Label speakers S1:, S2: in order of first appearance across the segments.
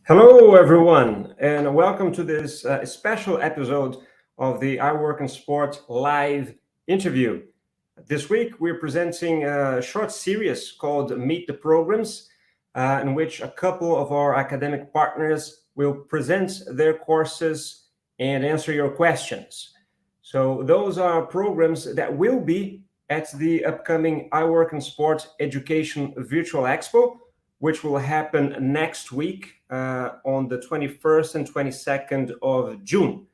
S1: Hello, everyone, and welcome to this special episode of the iWorkinSport live interview. This week, we're presenting a short series called Meet the Programs, in which a couple of our academic partners will present their courses and answer your questions. So those are programs that will be at the upcoming iWorkinSport Education Virtual Expo, which will happen next week on the 21st and 22nd of June.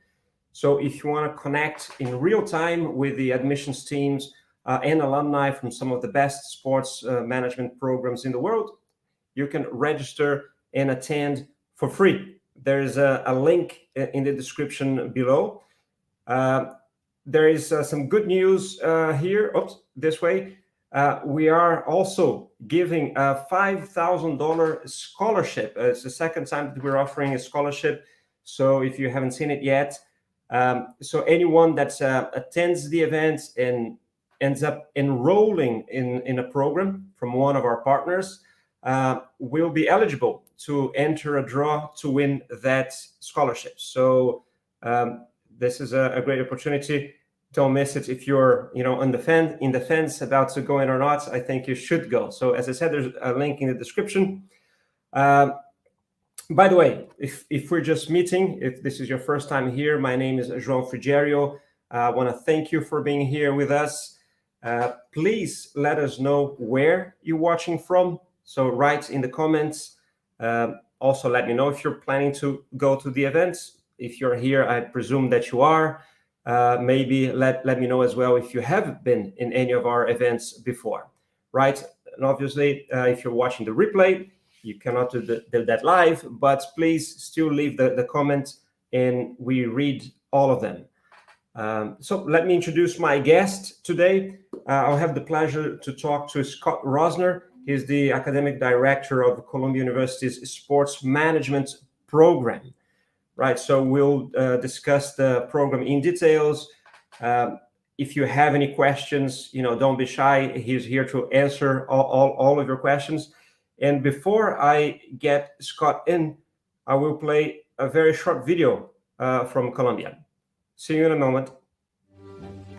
S1: So if you want to connect in real time with the admissions teams and alumni from some of the best sports management programs in the world, you can register and attend for free. There's a link in the description below. There is some good news here. Oops, this way. We are also giving a $5,000 scholarship. It's the second time that we're offering a scholarship. So if you haven't seen it yet, so anyone that attends the event and ends up enrolling in a program from one of our partners will be eligible to enter a draw to win that scholarship. So this is a great opportunity. Don't miss it. If you're, in the fence about to go in or not, I think you should go. So as I said, there's a link in the description. By the way, if we're just meeting, if this is your first time here, my name is João Frigerio. I want to thank you for being here with us. Please let us know where you're watching from. So write in the comments. Also, let me know if you're planning to go to the events. If you're here, I presume that you are. Maybe let me know as well if you have been in any of our events before, right? And obviously, if you're watching the replay, you cannot do that live, but please still leave the comments and we read all of them. So let me introduce my guest today. I'll have the pleasure to talk to Scott Rosner. He's the academic director of Columbia University's sports management program. Right, so we'll discuss the program in details. If you have any questions, don't be shy. He's here to answer all of your questions. And before I get Scott in, I will play a very short video from Columbia. See you in a moment.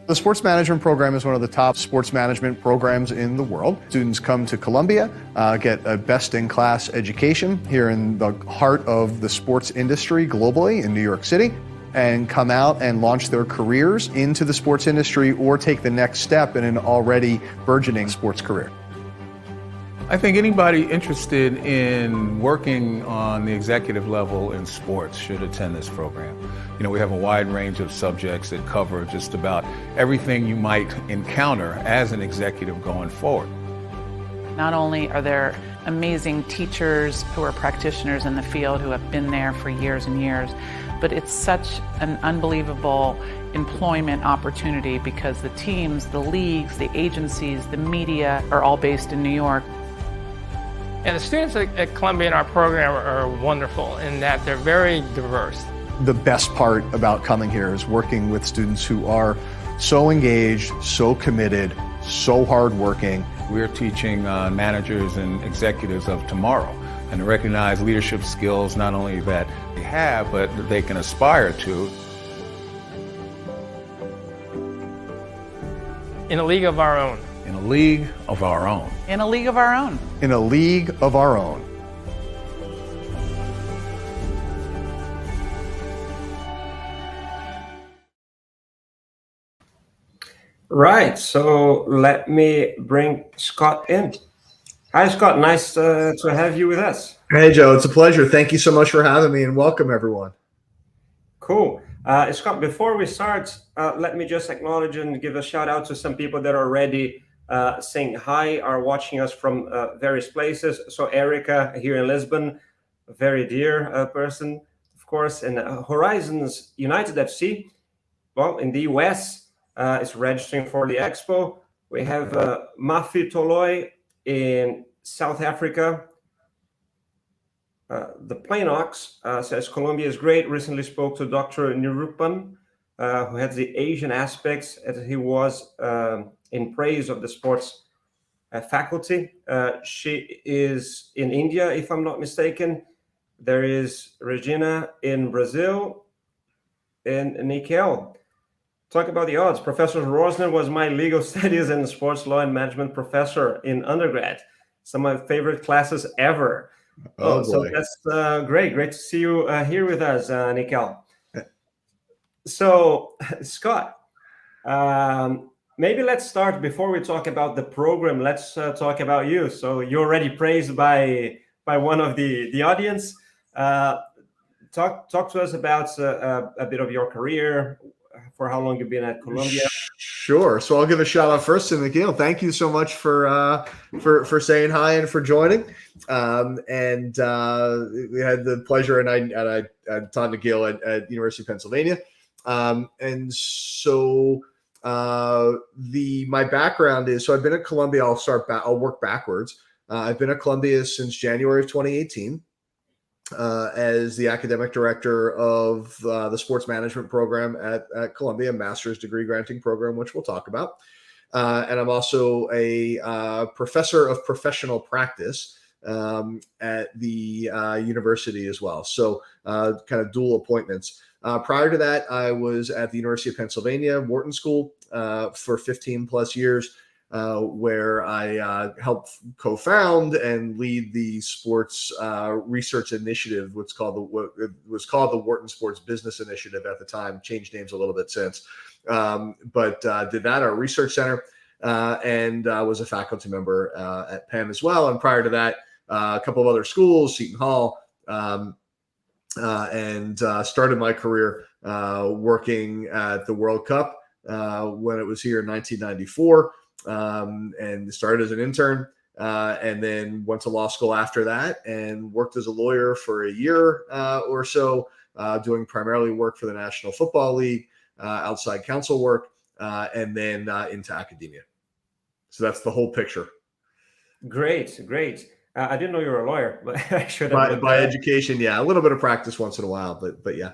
S2: The sports management program is one of the top sports management programs in the world. Students come to Columbia, get a best-in-class education here in the heart of the sports industry globally in New York City, and come out and launch their careers into the sports industry or take the next step in an already burgeoning sports career.
S3: I think anybody interested in working on the executive level in sports should attend this program. We have a wide range of subjects that cover just about everything you might encounter as an executive going forward.
S4: Not only are there amazing teachers who are practitioners in the field who have been there for years and years, but it's such an unbelievable employment opportunity because the teams, the leagues, the agencies, the media are all based in New York.
S5: And the students at Columbia in our program are wonderful in that they're very diverse.
S2: The best part about coming here is working with students who are so engaged, so committed, so hardworking.
S3: We're teaching managers and executives of tomorrow and to recognize leadership skills not only that they have, but that they can aspire to.
S5: In a league of our own.
S3: In a league of our own.
S4: In a league of our own.
S2: In a league of our own.
S1: Right, so let me bring Scott in. Hi, Scott. Nice to have you with us.
S6: Hey, Joe. It's a pleasure. Thank you so much for having me, and welcome, everyone.
S1: Cool. Scott, before we start, let me just acknowledge and give a shout out to some people that are already saying hi, are watching us from various places. So Erica here in Lisbon, a very dear person, of course, and Horizons United FC, well, in the US, is registering for the expo. We have Mafi Toloi in South Africa. The Plainox says Columbia is great. Recently spoke to Dr. Nirupan, who had the Asian aspects, as he was in praise of the sports faculty. She is in India, if I'm not mistaken. There is Regina in Brazil, and Nikel. Talk about the odds. Professor Rosner was my legal studies and sports law and management professor in undergrad. Some of my favorite classes ever.
S6: Oh
S1: So
S6: boy.
S1: that's great. Great to see you here with us, Nikel. So, Scott, maybe let's start before we talk about the program. Let's talk about you. So you're already praised by one of the audience. Talk to us about a bit of your career, for how long you've been at Columbia.
S6: Sure. So I'll give a shout out first to Nikhil. Thank you so much for saying hi and for joining. And we had the pleasure, and I taught Nikhil at University of Pennsylvania. And so my background is, so I've been at Columbia. I'll work backwards. I've been at Columbia since January of 2018. As the academic director of the sports management program at Columbia, master's degree granting program, which we'll talk about. And I'm also a professor of professional practice at the university as well. So kind of dual appointments. Prior to that, I was at the University of Pennsylvania, Wharton School, for 15 plus years. Where I helped co-found and lead the sports research initiative, what was called the Wharton Sports Business Initiative at the time, changed names a little bit since, but did that, our research center, and was a faculty member at Penn as well. And prior to that, a couple of other schools, Seton Hall, and started my career working at the World Cup when it was here in 1994. And started as an intern, and then went to law school after that and worked as a lawyer for a year or so, doing primarily work for the National Football League, outside counsel work, and then into academia. So that's the whole picture.
S1: Great. I didn't know you were a lawyer, but I should have.
S6: By education, yeah, a little bit of practice once in a while, but yeah.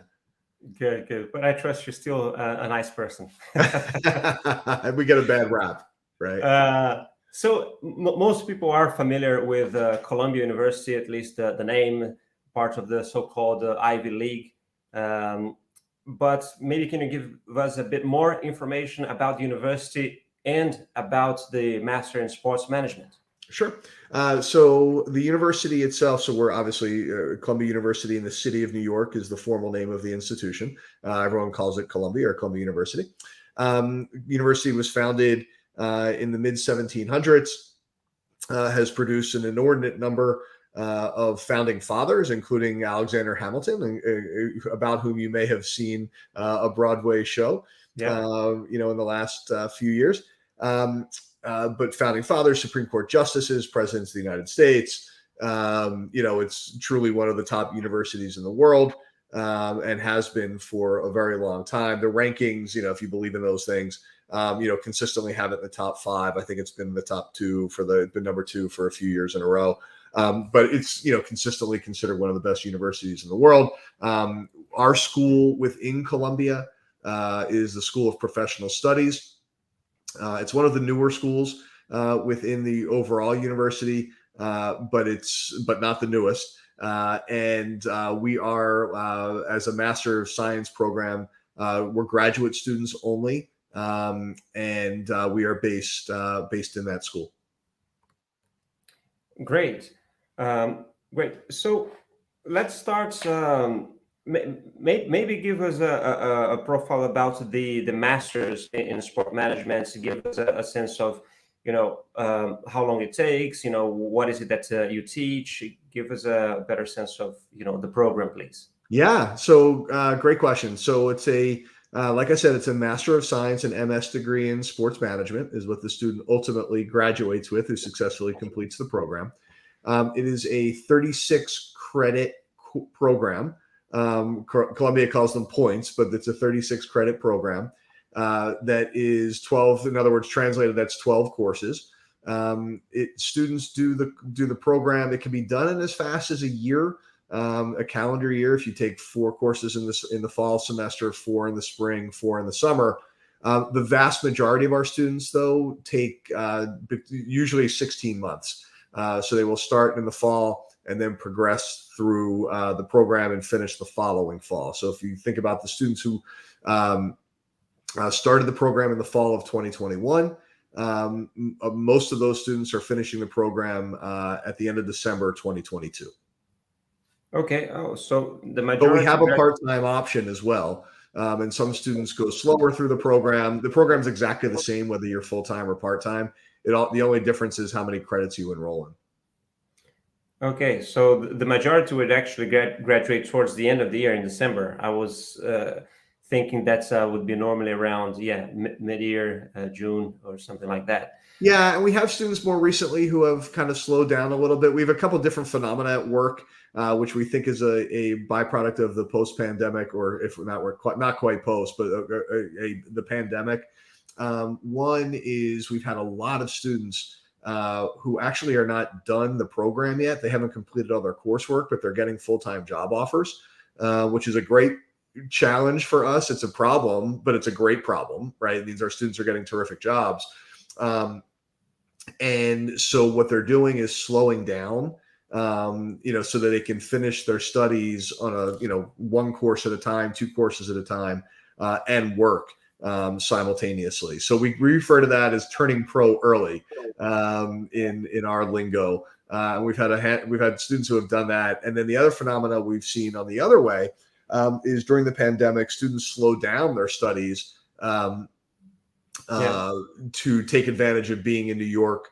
S1: Good. But I trust you're still a nice person.
S6: We get a bad rap. Right.
S1: So most people are familiar with Columbia University, at least the name, part of the so-called Ivy League. But maybe can you give us a bit more information about the university and about the Master in Sports Management?
S6: Sure. So the university itself, so we're obviously Columbia University in the city of New York is the formal name of the institution. Everyone calls it Columbia or Columbia University. University was founded in the mid 1700s, has produced an inordinate number of founding fathers, including Alexander Hamilton, about whom you may have seen a Broadway show, in the last few years. But founding fathers, Supreme Court justices, presidents of the United States. It's truly one of the top universities in the world, and has been for a very long time. The rankings, if you believe in those things, consistently have it in the top 5. I think it's been the top 2 for the number 2 for a few years in a row. But it's, consistently considered one of the best universities in the world. Our school within Columbia is the School of Professional Studies. It's one of the newer schools within the overall university, but not the newest. And we are, as a Master of Science program, we're graduate students only. And we are based in that school. Great.
S1: So let's start. Maybe give us a profile about the masters in sport management to give us a sense of, how long it takes, what is it that you teach? Give us a better sense of, the program, please.
S6: Yeah. So great question. So it's like I said, it's a Master of Science and MS degree in sports management is what the student ultimately graduates with who successfully completes the program. It is a 36 credit program. Columbia calls them points, but it's a 36 credit program that is 12. In other words, translated, that's 12 courses. Students do the program. It can be done in as fast as a year. A calendar year, if you take 4 courses in the fall semester, 4 in the spring, 4 in the summer. The vast majority of our students, though, take usually 16 months. So they will start in the fall and then progress through the program and finish the following fall. So if you think about the students who started the program in the fall of 2021, most of those students are finishing the program at the end of December 2022.
S1: Okay. Oh, so the
S6: But
S1: majority.
S6: we have a part-time option as well. And some students go slower through the program. The program's exactly the same, whether you're full-time or part-time. The only difference is how many credits you enroll in.
S1: Okay, so the majority would actually graduate towards the end of the year in December. I was thinking that would be normally around, mid-year, June or something like that.
S6: Yeah, and we have students more recently who have kind of slowed down a little bit. We have a couple different phenomena at work, which we think is a byproduct of the post-pandemic, or if we're not quite post, but the pandemic. One is we've had a lot of students who actually are not done the program yet. They haven't completed all their coursework, but they're getting full-time job offers, which is a great challenge for us. It's a problem, but it's a great problem, right? It means our students are getting terrific jobs. And so what they're doing is slowing down, so that they can finish their studies on one course at a time, 2 courses at a time, and work simultaneously. So we refer to that as turning pro early in our lingo. And we've had students who have done that. And then the other phenomena we've seen on the other way is during the pandemic, students slowed down their studies to take advantage of being in New York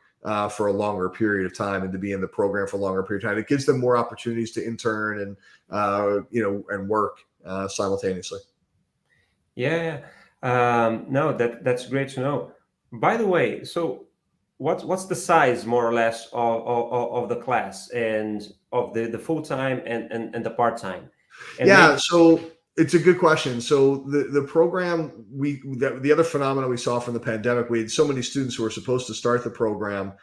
S6: for a longer period of time, and to be in the program for a longer period of time. It gives them more opportunities to intern and work simultaneously.
S1: Yeah. No, that's great to know. By the way, so what's the size more or less of the class, and of the full-time and the part-time? And
S6: So it's a good question. So the program, the other phenomena we saw from the pandemic, we had so many students who were supposed to start the program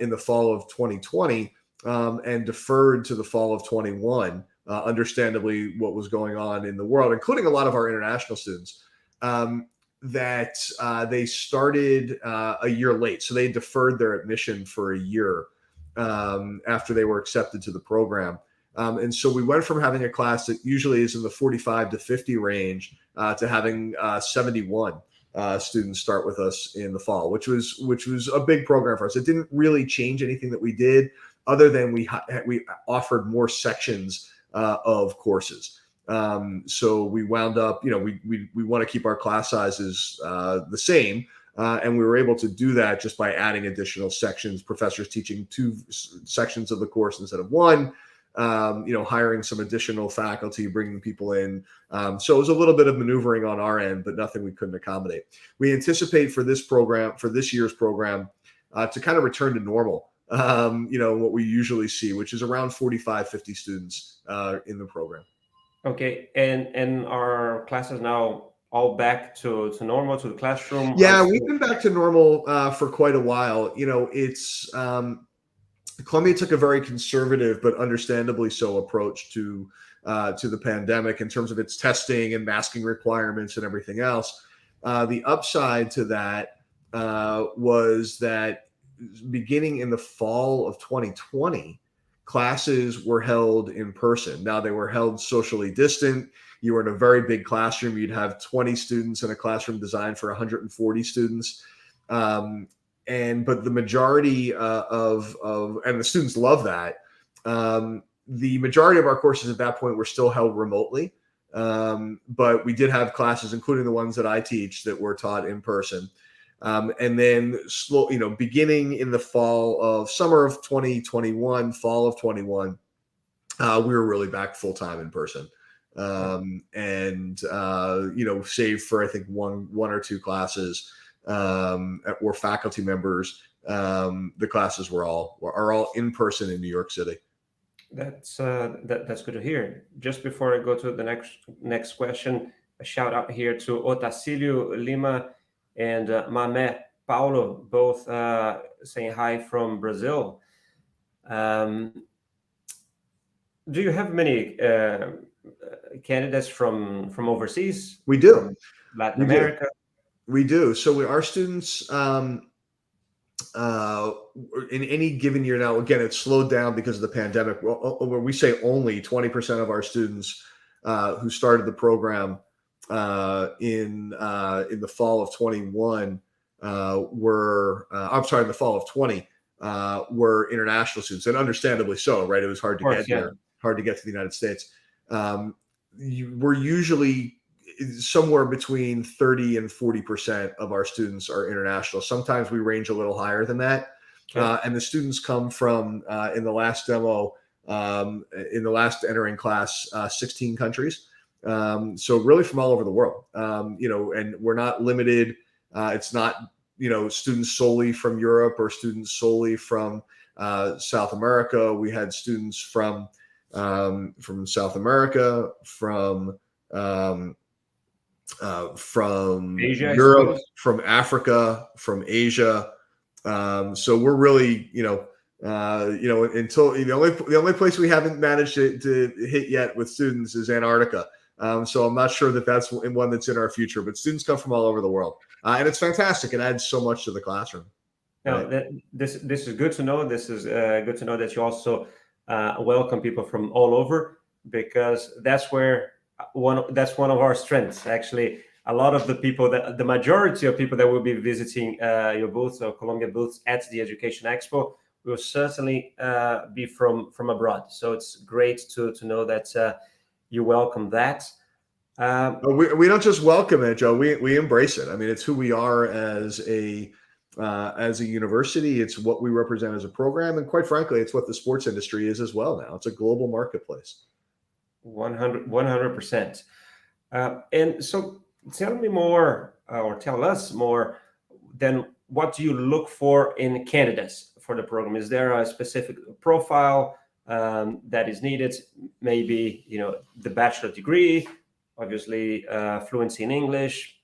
S6: in the fall of 2020 and deferred to the fall of 21. Understandably, what was going on in the world, including a lot of our international students, that they started a year late. So they deferred their admission for a year after they were accepted to the program. And so we went from having a class that usually is in the 45 to 50 range to having 71 students start with us in the fall, which was a big program for us. It didn't really change anything that we did, other than we offered more sections of courses. So we wound up, we want to keep our class sizes the same. And we were able to do that just by adding additional sections, professors teaching 2 sections of the course instead of 1. Hiring some additional faculty, bringing people in. So it was a little bit of maneuvering on our end, but nothing we couldn't accommodate. We anticipate for this year's program, to kind of return to normal, what we usually see, which is around 45, 50 students in the program.
S1: Okay. And our classes now all back to normal, to the classroom?
S6: Yeah, we've been back to normal for quite a while. It's Columbia took a very conservative, but understandably so, approach to the pandemic in terms of its testing and masking requirements and everything else. The upside to that was that beginning in the fall of 2020, classes were held in person. Now, they were held socially distant. You were in a very big classroom. You'd have 20 students in a classroom designed for 140 students. But the majority and the students love that. The majority of our courses at that point were still held remotely. But we did have classes, including the ones that I teach, that were taught in person. And then beginning in the summer of 2021, fall of 21, we were really back full time in person. Save for, I think, one or 2 classes, or faculty members, the classes are all in person in New York City.
S1: That's good to hear. Just before I go to the next question, a shout out here to Otacílio Lima and Mamé Paulo, both saying hi from Brazil. Do you have many candidates from overseas?
S6: We do.
S1: From Latin America?
S6: We do. So our students, in any given year now, again, it's slowed down because of the pandemic. When we say only 20% of our students who started the program in the fall of 21 in the fall of 20 were international students, and understandably so, right? It was hard to get here, hard to get to the United States. We're usually somewhere between 30 and 40% of our students are international. Sometimes we range a little higher than that. And the students come from, in the last demo, in the last entering class, 16 countries. So really from all over the world, and we're not limited. It's not, students solely from Europe or students solely from South America. We had students from South America, from
S1: Asia,
S6: Europe, from Africa, from Asia. So we're really, until the only place we haven't managed to hit yet with students is Antarctica. So I'm not sure that that's one that's in our future, but students come from all over the world, and it's fantastic. It adds so much to the classroom.
S1: Now, this is good to know. This is good to know that you also welcome people from all over, because that's one of our strengths. Actually, a lot of the majority of people that will be visiting your booth or Columbia booths at the Education Expo will certainly be from abroad. So it's great to know that you welcome that.
S6: We don't just welcome it, Joe. We embrace it. I mean, it's who we are as a university. It's what we represent as a program, and quite frankly, it's what the sports industry is as well now. It's a global marketplace.
S1: 100%. And so tell me more, or tell us more, then what do you look for in candidates for the program? Is there a specific profile that is needed? Maybe, the bachelor degree, obviously fluency in English,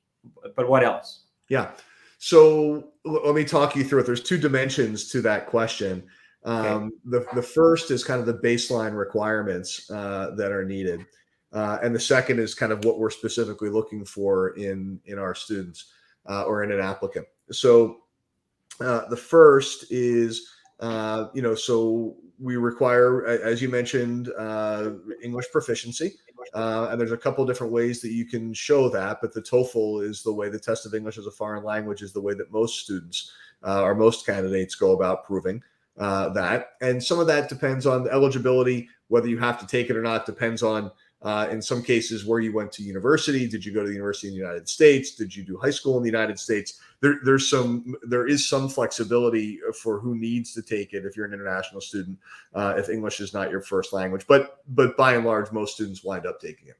S1: but what else?
S6: Yeah. So let me talk you through it. There's two dimensions to that question. The first is kind of the baseline requirements that are needed. And the second is kind of what we're specifically looking for in our students or in an applicant. So the first is, so we require, as you mentioned, English proficiency. And there's a couple different ways that you can show that, but the TOEFL is the way, the test of English as a foreign language is the way that most students or most candidates go about proving that. And some of that depends on eligibility, whether you have to take it or not, depends on, in some cases, where you went to university. Did you go to the university in the United States? Did you do high school in the United States? There is some flexibility for who needs to take it if you're an international student, if English is not your first language. But by and large, most students wind up taking it.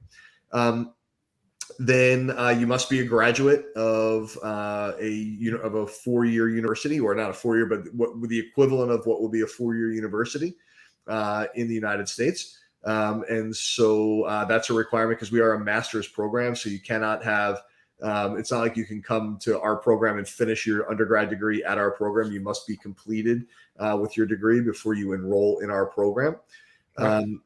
S6: Then you must be a graduate of a 4-year university, or not a 4-year, but the equivalent of what would be a 4-year university in the United States. And so that's a requirement because we are a master's program. So you cannot have, it's not like you can come to our program and finish your undergrad degree at our program. You must be completed with your degree before you enroll in our program. And,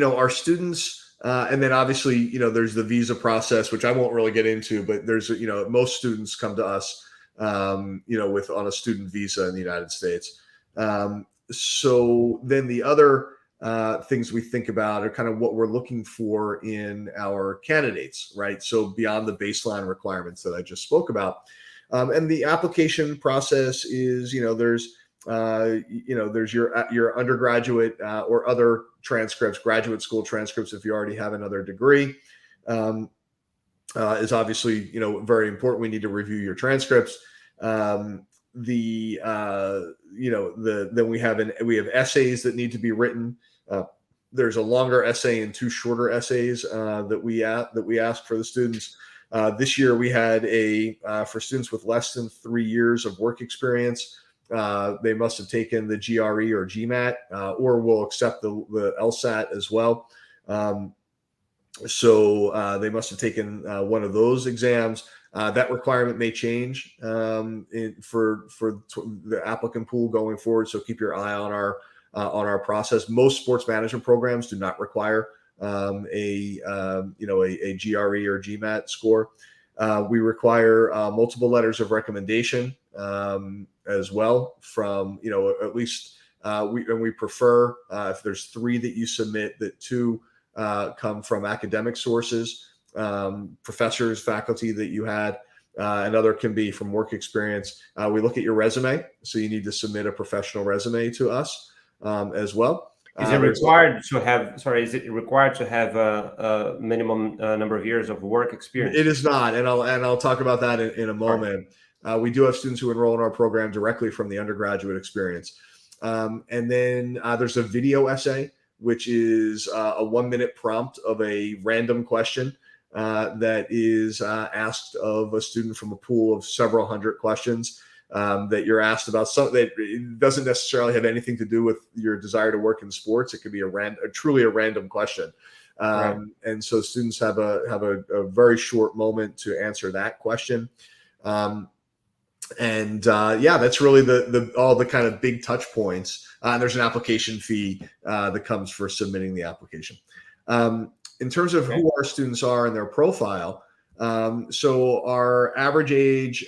S6: our students, and then obviously, there's the visa process, which I won't really get into, but there's, most students come to us, on a student visa in the United States. So then the other things we think about are kind of what we're looking for in our candidates, right? So beyond the baseline requirements that I just spoke about. And the application process is, there's your undergraduate or other transcripts, graduate school transcripts, if you already have another degree, is obviously, very important. We need to review your transcripts. Then we have essays that need to be written. There's a longer essay and 2 shorter essays that we ask for the students. This year we had for students with less than 3 years of work experience, they must have taken the GRE or GMAT, or will accept the LSAT as well. So they must have taken one of those exams. That requirement may change for the applicant pool going forward. So keep your eye on our process. Most sports management programs do not require a GRE or GMAT score. We require multiple letters of recommendation as well from, at least we prefer if there's 3 that you submit, that 2 come from academic sources, professors, faculty that you had. Another can be from work experience. We look at your resume, so you need to submit a professional resume to us as well.
S1: Is it required to have? Sorry, is it required to have a minimum number of years of work experience?
S6: It is not, and I'll talk about that in a moment. We do have students who enroll in our program directly from the undergraduate experience, and then there's a video essay, which is a 1-minute prompt of a random question that is asked of a student from a pool of several hundred questions that you're asked about. Something that it doesn't necessarily have anything to do with your desire to work in sports. It could be truly a random question.
S1: Right.
S6: And so students have a very short moment to answer that question. That's really all the kind of big touch points. And there's an application fee that comes for submitting the application. In terms of who our students are and their profile, so our average age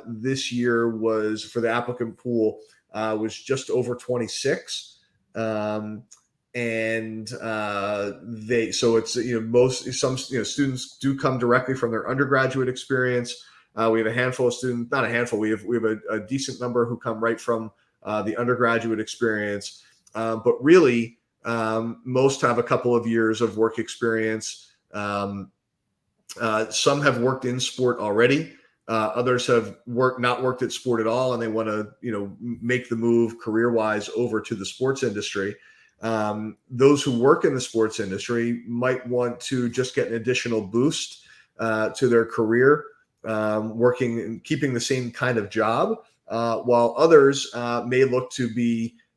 S6: this year was, for the applicant pool, was just over 26. Some students do come directly from their undergraduate experience. We have a handful of students, not a handful, we have a decent number who come right from the undergraduate experience. But really, most have a couple of years of work experience. Some have worked in sport already. Others have not worked at sport at all, and they want to, make the move career-wise over to the sports industry. Those who work in the sports industry might want to just get an additional boost to their career, working and keeping the same kind of job, while others may look to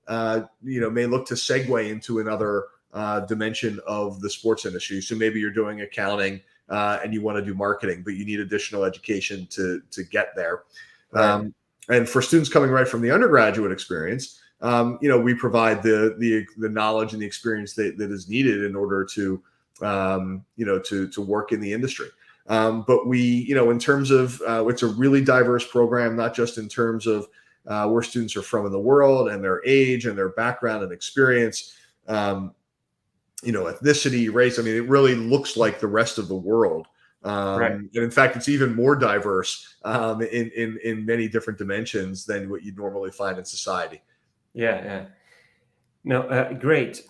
S6: segue into another dimension of the sports industry. So maybe you're doing accounting and you want to do marketing, but you need additional education to get there. Right. And for students coming right from the undergraduate experience, we provide the knowledge and the experience that is needed in order to work in the industry. But we, in terms of, it's a really diverse program, not just in terms of where students are from in the world and their age and their background and experience, ethnicity, race. I mean, it really looks like the rest of the world. Right. And in fact, it's even more diverse in many different dimensions than what you'd normally find in society.
S1: Yeah. No, great.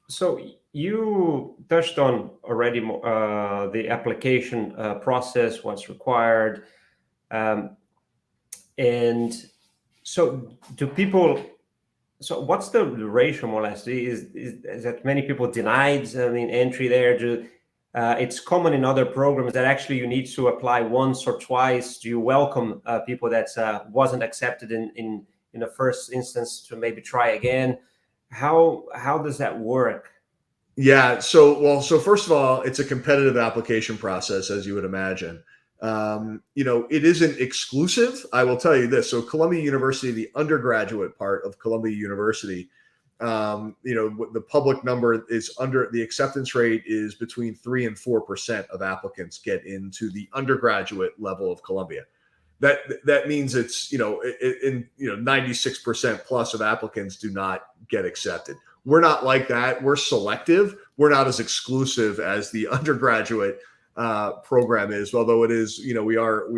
S1: So you touched on already the application process, what's required. And so what's the ratio, more or less? Is that many people denied, entry there? It's common in other programs that actually you need to apply once or twice. Do you welcome people that wasn't accepted in the first instance to maybe try again? How does that work?
S6: Yeah. So first of all, it's a competitive application process, as you would imagine. It isn't exclusive. I will tell you this. So Columbia University, the undergraduate part of Columbia University, the public number is the acceptance rate is between 3% and 4% of applicants get into the undergraduate level of Columbia. That means it's, 96% plus of applicants do not get accepted. We're not like that. We're selective. We're not as exclusive as the undergraduate program is, although it is, we are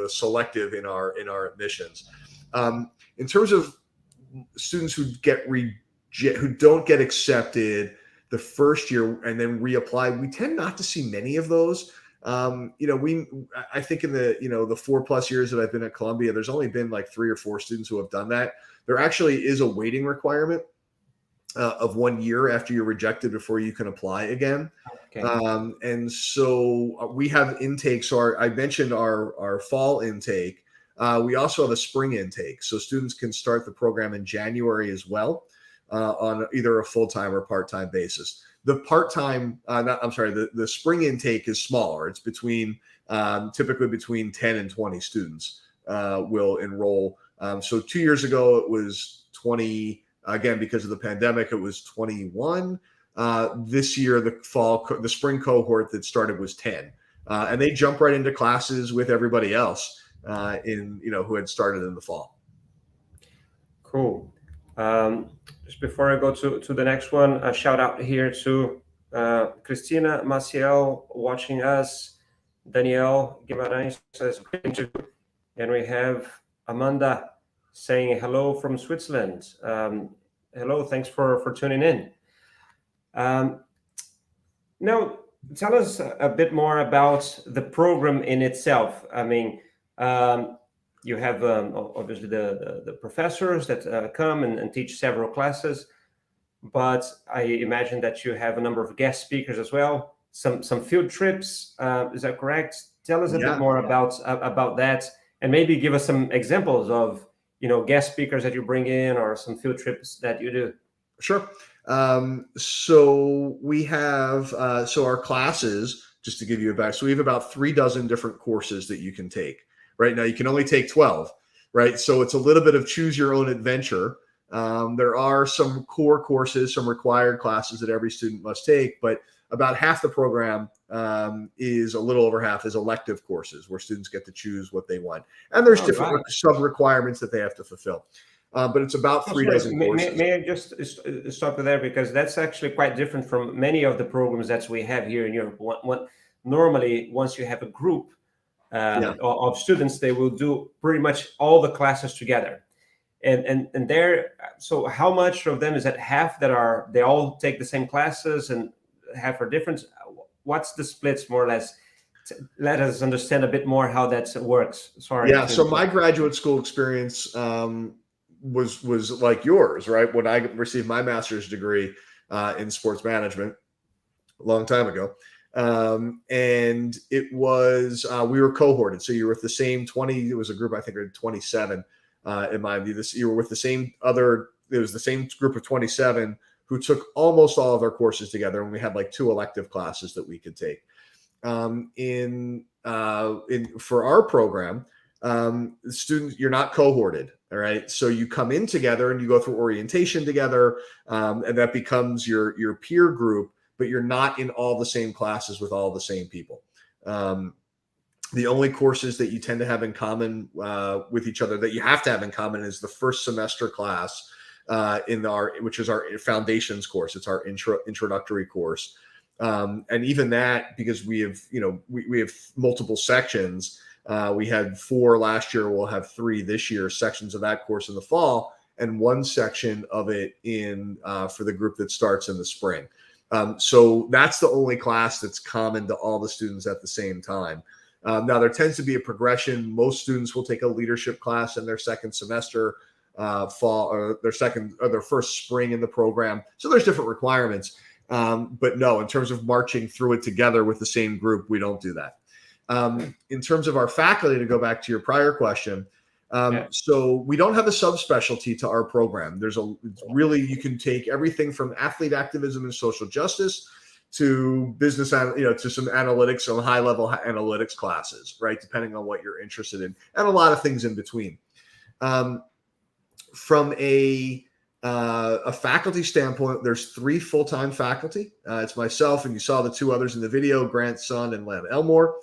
S6: selective in our admissions. In terms of students who who don't get accepted the first year and then reapply, we tend not to see many of those. I think in the 4+ years that I've been at Columbia, there's only been like 3 or 4 students who have done that. There actually is a waiting requirement of 1 year after you're rejected before you can apply again. Okay. And so we have intakes. So I mentioned our fall intake. We also have a spring intake. So students can start the program in January as well on either a full-time or part-time basis. The part-time, the spring intake is smaller. It's typically between 10 and 20 students will enroll. So 2 years ago, it was 20. Again, because of the pandemic, it was 21. This year, the spring cohort that started was 10. and they jump right into classes with everybody else who had started in the fall.
S1: Cool. Just before I go to the next one, a shout out here to Cristina Maciel watching us, Danielle Guimarães says great interview, and we have Amanda saying hello from Switzerland. Hello, thanks for tuning in. Now, tell us a bit more about the program in itself. I mean, you have obviously the professors that come and teach several classes, but I imagine that you have a number of guest speakers as well, some field trips. Is that correct? Tell us a bit more about that, and maybe give us some examples of guest speakers that you bring in or some field trips that you do.
S6: Sure. So we have our classes, just to give you a back. So we have about 36 different courses that you can take. Right now, you can only take 12. Right, so it's a little bit of choose your own adventure. There are some core courses, some required classes that every student must take, but about half the program is a little over half is elective courses where students get to choose what they want, and there's different sub requirements that they have to fulfill. But it's about 36 courses.
S1: May I just stop you there, because that's actually quite different from many of the programs that we have here in Europe. Normally, once you have a group of students, they will do pretty much all the classes together. And there, so how much of them is that half that they all take the same classes and half are different? What's the splits more or less? Let us understand a bit more how that works. Sorry.
S6: Yeah. So my graduate school experience was like yours, right? When I received my master's degree in sports management a long time ago. And it was, we were cohorted. So you were with the same 20, it was a group, I think, of 27 in my view. You were with the same it was the same group of 27 who took almost all of our courses together. And we had like 2 elective classes that we could take. For our program, students, you're not cohorted. All right. So you come in together and you go through orientation together, and that becomes your peer group, but you're not in all the same classes with all the same people. The only courses that you tend to have in common with each other that you have to have in common is the first semester class which is our foundations course. It's our introductory course. And even that, because we have multiple sections, we had 4 last year. We'll have 3 this year, sections of that course in the fall, and 1 section of it for the group that starts in the spring. So that's the only class that's common to all the students at the same time. Now there tends to be a progression. Most students will take a leadership class in their second semester, fall, or their first spring in the program. So there's different requirements. But no, in terms of marching through it together with the same group, we don't do that. In terms of our faculty, to go back to your prior question, so we don't have a subspecialty to our program. You can take everything from athlete activism and social justice to business, to some analytics, some high level analytics classes, right? Depending on what you're interested in, and a lot of things in between. From a faculty standpoint, there's 3 full-time faculty. It's myself, and you saw the 2 others in the video, Grant Sun and Len Elmore,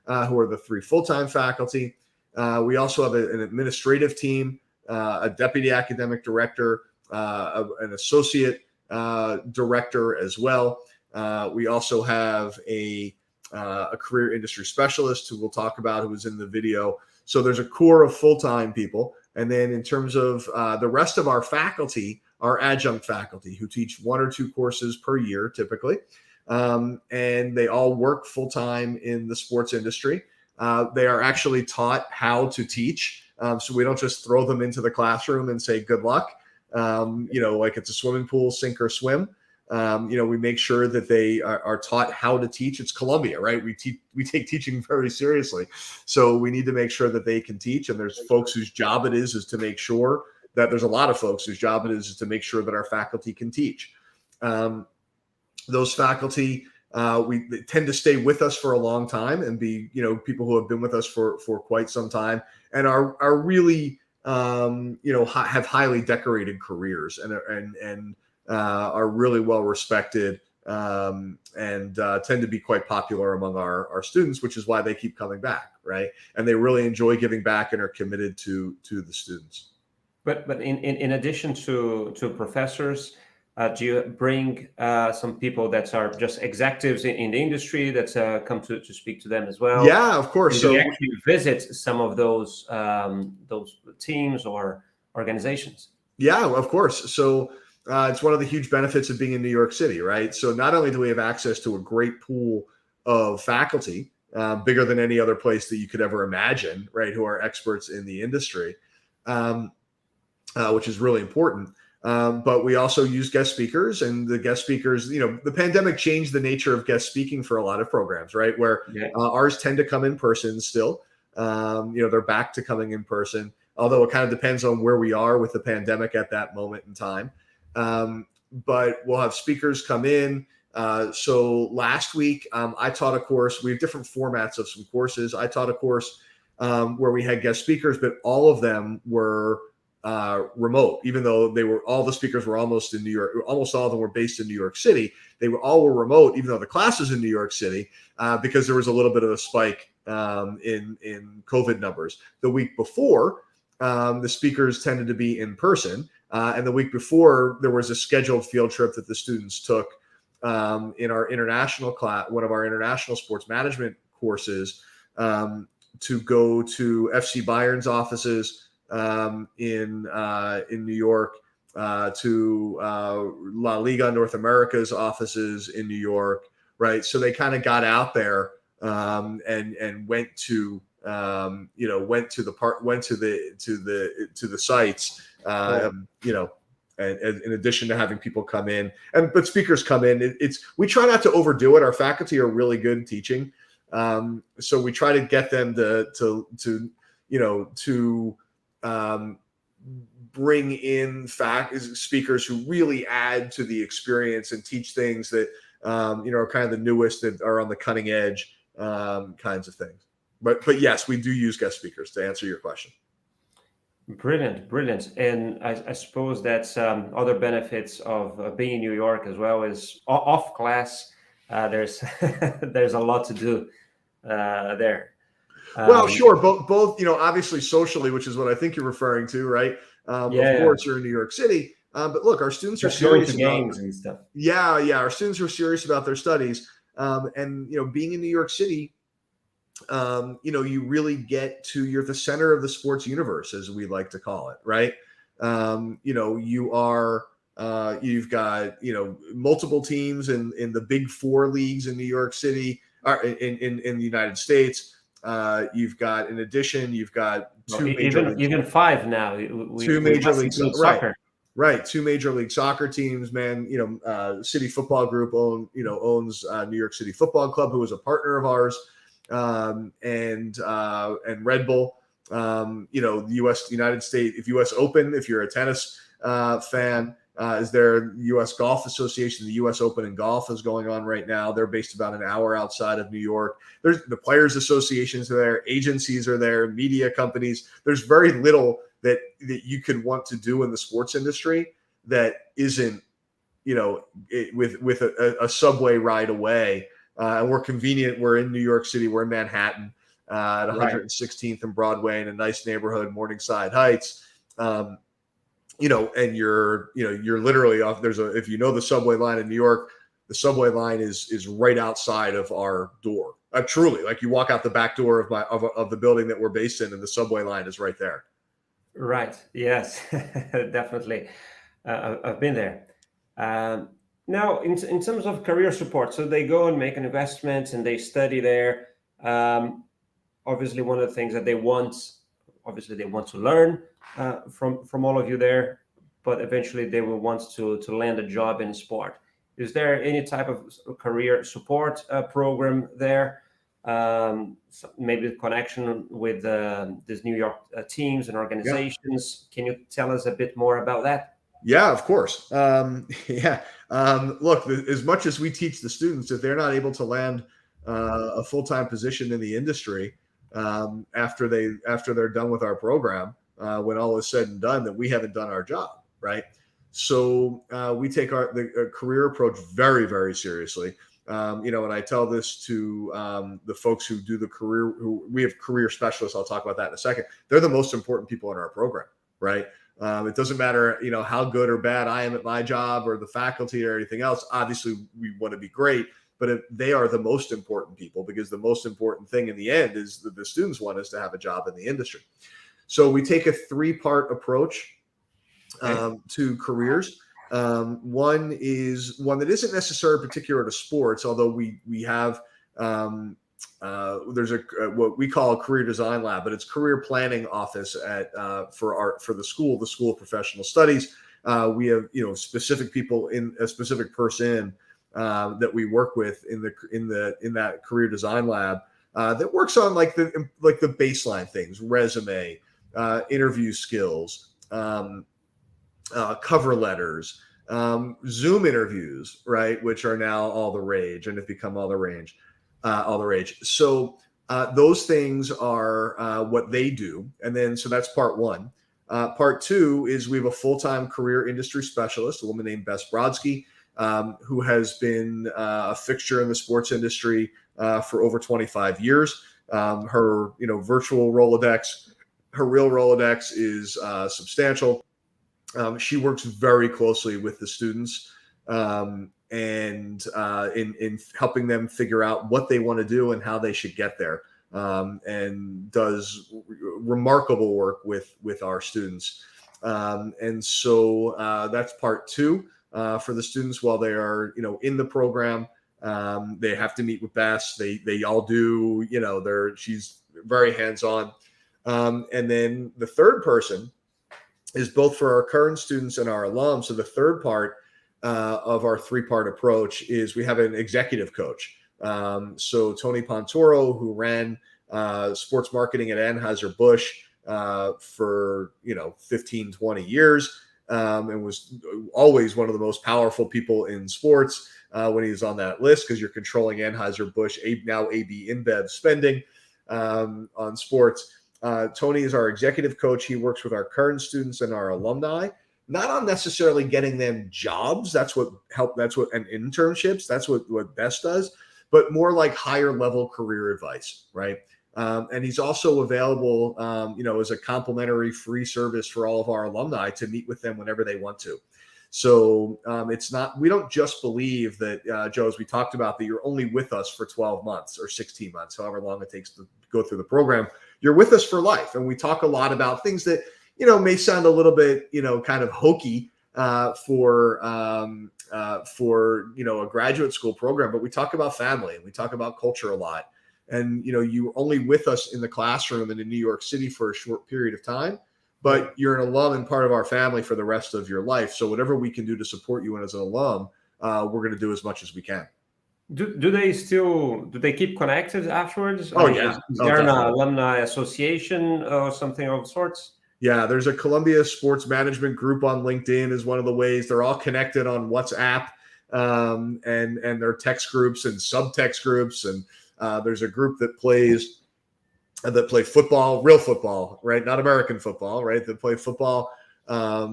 S6: who are the 3 full-time faculty. We also have an administrative team, a deputy academic director, an associate director as well. We also have a career industry specialist who we'll talk about, who was in the video. So there's a core of full-time people. And then in terms of the rest of our faculty, our adjunct faculty who teach 1 or 2 courses per year, typically. And they all work full-time in the sports industry. They are actually taught how to teach. So we don't just throw them into the classroom and say, good luck. Like it's a swimming pool, sink or swim. We make sure that they are taught how to teach. It's Columbia, right? We take teaching very seriously. So we need to make sure that they can teach. And there's folks whose job it is to make sure that there's a lot of folks whose job it is to make sure that our faculty can teach. Those faculty, they tend to stay with us for a long time and be, people who have been with us for quite some time and are really, have highly decorated careers and are really well respected and tend to be quite popular among our students, which is why they keep coming back, right? And they really enjoy giving back and are committed to the students.
S1: But in addition to professors, do you bring some people that are just executives in the industry that come to speak to them as well?
S6: Yeah, of course.
S1: Do you actually visit some of those teams or organizations?
S6: Yeah, of course. So it's one of the huge benefits of being in New York City, right? So not only do we have access to a great pool of faculty, bigger than any other place that you could ever imagine, right, who are experts in the industry, which is really important. But we also use guest speakers, and the guest speakers, the pandemic changed the nature of guest speaking for a lot of programs, right? Where ours tend to come in person still. They're back to coming in person, although it kind of depends on where we are with the pandemic at that moment in time. But we'll have speakers come in. So last week, I taught a course. We have different formats of some courses. I taught a course where we had guest speakers, but all of them were remote, even though all the speakers were almost in New York. Almost all of them were based in New York City. They were remote, even though the class was in New York City, because there was a little bit of a spike in COVID numbers. The week before, the speakers tended to be in person, and the week before there was a scheduled field trip that the students took in our international class, one of our international sports management courses, to go to FC Bayern's offices in New York, to La Liga North America's offices in New York, right? So they kind of got out there and went to the sites, and in addition to having people come in, but speakers come in. We try not to overdo it. Our faculty are really good at teaching, so we try to get them to bring in speakers who really add to the experience and teach things that are kind of the newest, that are on the cutting edge, kinds of things. But yes, we do use guest speakers to answer your question.
S1: Brilliant. And I suppose that's other benefits of being in New York as well is off class. There's there's a lot to do there.
S6: Well, sure. Both, obviously socially, which is what I think you're referring to, right? Of course, you're in New York City. But look, our students are serious about
S1: games and stuff.
S6: Yeah. Our students are serious about their studies. And being in New York City, you really you're the center of the sports universe, as we like to call it, right? You've got, multiple teams in the big four leagues in New York City, or in the United States. You've got, in addition,
S1: even five now.
S6: Two major league soccer. Right. Two major league soccer teams, man. City Football Group owns New York City Football Club, who is a partner of ours. And Red Bull, the United States, if US Open, if you're a tennis fan, is there US Golf Association, the US Open in golf is going on right now. They're based about an hour outside of New York. There's the players associations are there, agencies are there, media companies. There's very little that you could want to do in the sports industry that isn't, with a subway ride away. And we're convenient. We're in New York City. We're in Manhattan, at 116th and Broadway, in a nice neighborhood, Morningside Heights. And you're literally off. If the subway line in New York, the subway line is right outside of our door. Truly, like you walk out the back door of the building that we're based in, and the subway line is right there.
S1: Right. Yes, definitely. I've been there. Now, in terms of career support, so they go and make an investment and they study there. Obviously, one of the things that they want to learn from all of you there, but eventually they will want to land a job in sport. Is there any type of career support program there? Maybe connection with these New York teams and organizations. Yeah. Can you tell us a bit more about that?
S6: Yeah, of course. Look, as much as we teach the students, if they're not able to land a full-time position in the industry after they're done with our program, when all is said and done, that we haven't done our job, right? So we take the career approach very, very seriously. And I tell this to the folks who do the career, who we have career specialists. I'll talk about that in a second. They're the most important people in our program, right? It doesn't matter, how good or bad I am at my job or the faculty or anything else. Obviously, we want to be great, but they are the most important people, because the most important thing in the end is that the students want us to have a job in the industry. So we take a 3-part approach to careers. One is one that isn't necessarily particular to sports, although we have there's what we call a career design lab, but it's career planning office for the School of Professional Studies. We have specific people in a specific person that we work with in that career design lab that works on like the baseline things: resume, interview skills, cover letters, Zoom interviews, right, which are now all the rage and have become all the rage. So those things are what they do, and then so that's part one. Part two is we have a full-time career industry specialist, a woman named Bess Brodsky, who has been a fixture in the sports industry for over 25 years. Her virtual Rolodex, her real Rolodex is substantial. She works very closely with the students and in helping them figure out what they want to do and how they should get there, and does remarkable work with our students. And so that's part two. For the students while they are in the program. They have to meet with Bess. They all do. She's very hands-on. And then the third person is both for our current students and our alums. So the third part of our 3-part approach is we have an executive coach. So Tony Pontoro, who ran sports marketing at Anheuser-Busch for 15, 20 years, and was always one of the most powerful people in sports when he was on that list, because you're controlling Anheuser-Busch, now AB InBev spending on sports. Tony is our executive coach. He works with our current students and our alumni, not on necessarily getting them jobs. And internships. That's what Bess does, but more like higher level career advice, right? And he's also available, as a complimentary free service for all of our alumni to meet with them whenever they want to. So we don't just believe that, Joe, as we talked about, that you're only with us for 12 months or 16 months, however long it takes to go through the program. You're with us for life. And we talk a lot about things that, may sound a little bit, kind of hokey for a graduate school program, but we talk about family and we talk about culture a lot. And, you're only with us in the classroom and in New York City for a short period of time, but you're an alum and part of our family for the rest of your life. So whatever we can do to support you as an alum, we're going to do as much as we can.
S1: Do they keep connected afterwards?
S6: Oh, yeah.
S1: Is there an alumni association or something of sorts?
S6: Yeah, there's a Columbia Sports Management group on LinkedIn is one of the ways. They're all connected on WhatsApp, and there are text groups and subtext groups. And there's a group that play football, real football, right? Not American football, right? That play football, at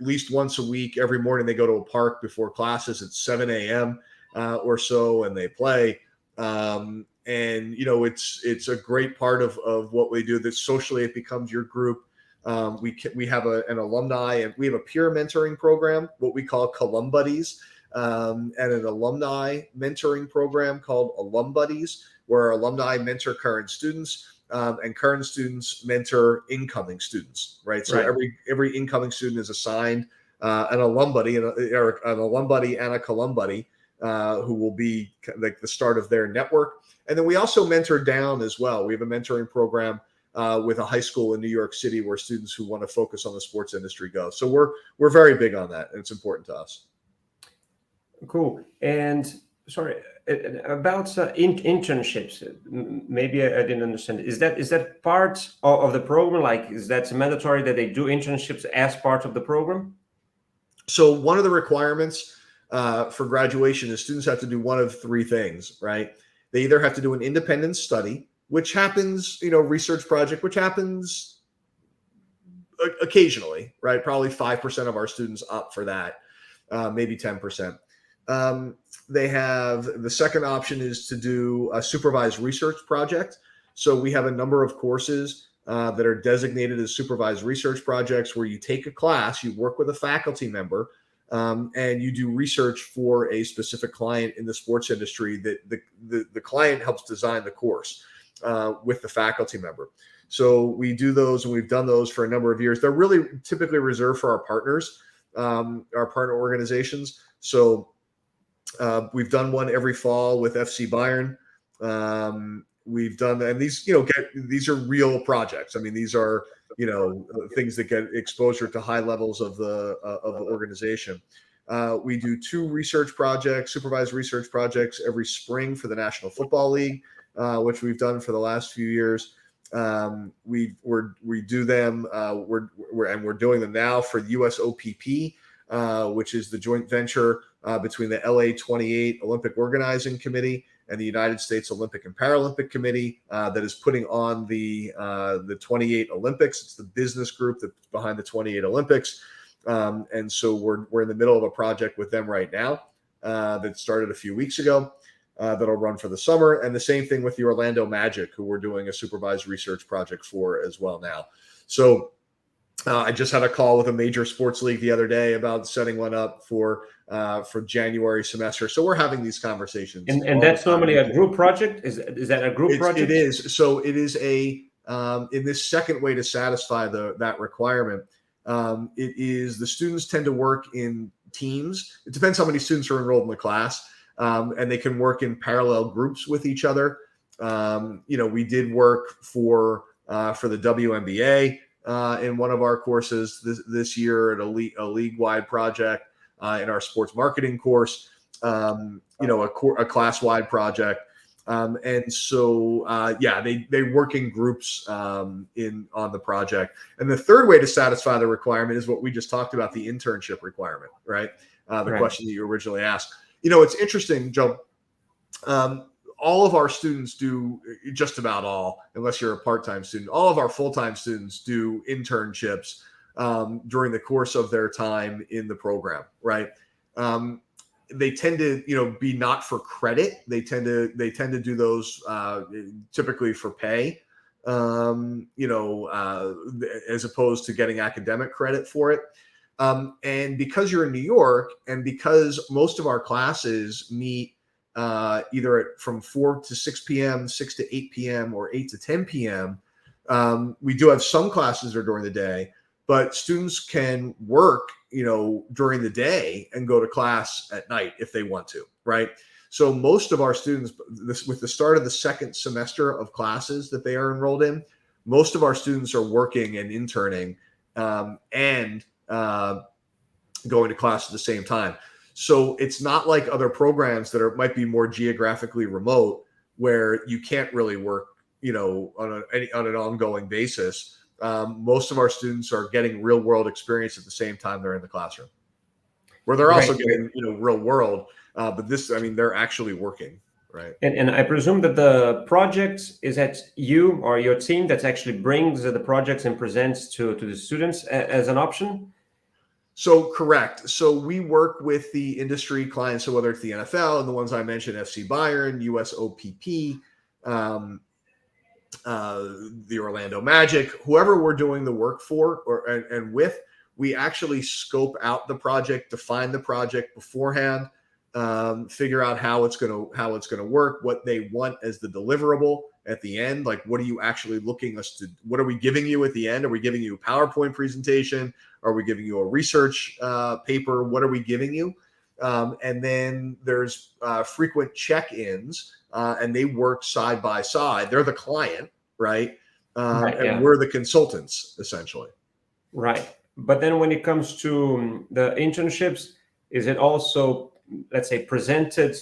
S6: least once a week. Every morning they go to a park before classes at 7 a.m. Or so, and they play. It's a great part of what we do. That socially it becomes your group. We have an alumni, and we have a peer mentoring program, what we call Colum Buddies, and an alumni mentoring program called Alum Buddies, where our alumni mentor current students, and current students mentor incoming students, right? So every incoming student is assigned an alum buddy and a Colum Buddy, who will be like the start of their network. And then we also mentor down as well. We have a mentoring program with a high school in New York City where students who want to focus on the sports industry go. So we're very big on that, and it's important to us. Cool.
S1: And sorry, about internships, maybe I didn't understand. Is that part of the program? Like, is that mandatory that they do internships as part of the program?
S6: So one of the requirements for graduation is students have to do one of 3 things, right? They either have to do an independent study, which happens, research project, which happens occasionally, right? Probably 5% of our students opt for that, maybe 10%. They have the second option is to do a supervised research project. So we have a number of courses that are designated as supervised research projects where you take a class, you work with a faculty member, and you do research for a specific client in the sports industry that the client helps design the course with the faculty member. So we do those, and we've done those for a number of years. They're really typically reserved for our partners, our partner organizations. So we've done one every fall with FC Bayern. We've done, and these, these are real projects. I mean, these are, things that get exposure to high levels of the organization. We do 2 research projects, supervised research projects every spring for the National Football League, which we've done for the last few years. We do them. We're doing them now for the USOPP, which is the joint venture between the LA 28 Olympic Organizing Committee and the United States Olympic and Paralympic Committee that is putting on the 28 Olympics. It's the business group that's behind the 28 Olympics. And so we're in the middle of a project with them right now that started a few weeks ago that'll run for the summer. And the same thing with the Orlando Magic, who we're doing a supervised research project for as well now. So I just had a call with a major sports league the other day about setting one up for January semester. So we're having these conversations.
S1: And that's normally a group project? Is that a group project?
S6: It is. So it is in this second way to satisfy that requirement, it is the students tend to work in teams. It depends how many students are enrolled in the class, and they can work in parallel groups with each other. We did work for the WNBA in one of our courses this year at a league-wide project in our sports marketing course, a class-wide project. And so, they work in groups on the project. And the third way to satisfy the requirement is what we just talked about, the internship requirement, right? The question that you originally asked. It's interesting, Joe. All of our students do, just about all, unless you're a part-time student, all of our full-time students do internships during the course of their time in the program, right? They tend to, be not for credit. They tend to do those typically for pay, as opposed to getting academic credit for it. And because you're in New York, and because most of our classes meet either from 4 to 6 p.m., 6 to 8 p.m., or 8 to 10 p.m., we do have some classes that are during the day, but students can work, during the day and go to class at night if they want to, right? So most of our students, with the start of the second semester of classes that they are enrolled in, most of our students are working and interning and going to class at the same time. So it's not like other programs that might be more geographically remote, where you can't really work, on an ongoing basis. Most of our students are getting real world experience at the same time they're in the classroom, where they're also getting, real world. But they're actually working, right? And
S1: I presume that the project is that you or your team that actually brings the projects and presents to the students as an option.
S6: So correct. So we work with the industry clients. So whether it's the NFL and the ones I mentioned, FC Bayern, USOPP, the Orlando Magic, whoever we're doing the work for and with, we actually scope out the project, define the project beforehand, figure out how it's going to work, what they want as the deliverable at the end. Like, what are you actually what are we giving you at the end? Are we giving you a PowerPoint presentation? Are we giving you a research paper? What are we giving you? And then there's frequent check-ins, and they work side by side. They're the client, right? And we're the consultants, essentially.
S1: Right. But then when it comes to the internships, is it also, let's say, presented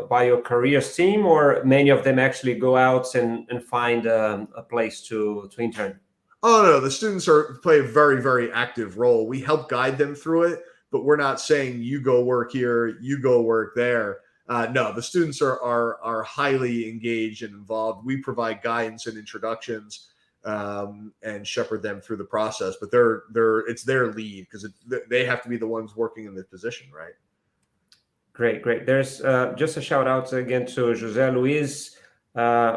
S1: by your careers team, or many of them actually go out and find a place to intern?
S6: Oh, no, the students play a very, very active role. We help guide them through it, but we're not saying you go work here, you go work there. No, the students are highly engaged and involved. We provide guidance and introductions and shepherd them through the process. But it's their lead because they have to be the ones working in this position, right?
S1: Great. There's just a shout out again to José Luis.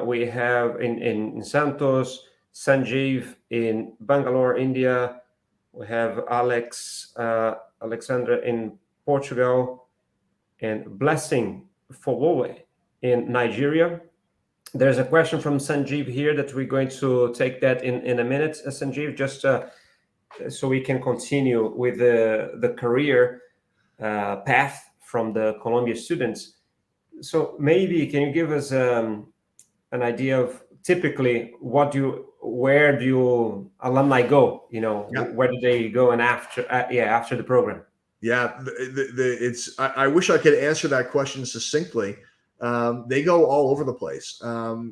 S1: We have in Santos, Sanjeev in Bangalore, India. We have Alexandra in Portugal, and Blessing Fowowe in Nigeria. There's a question from Sanjeev here that we're going to take that in a minute, Sanjeev, just so we can continue with the career path from the Columbia students. So maybe can you give us an idea of typically where do alumni go? Where do they go and after the program?
S6: Yeah, I wish I could answer that question succinctly. They go all over the place.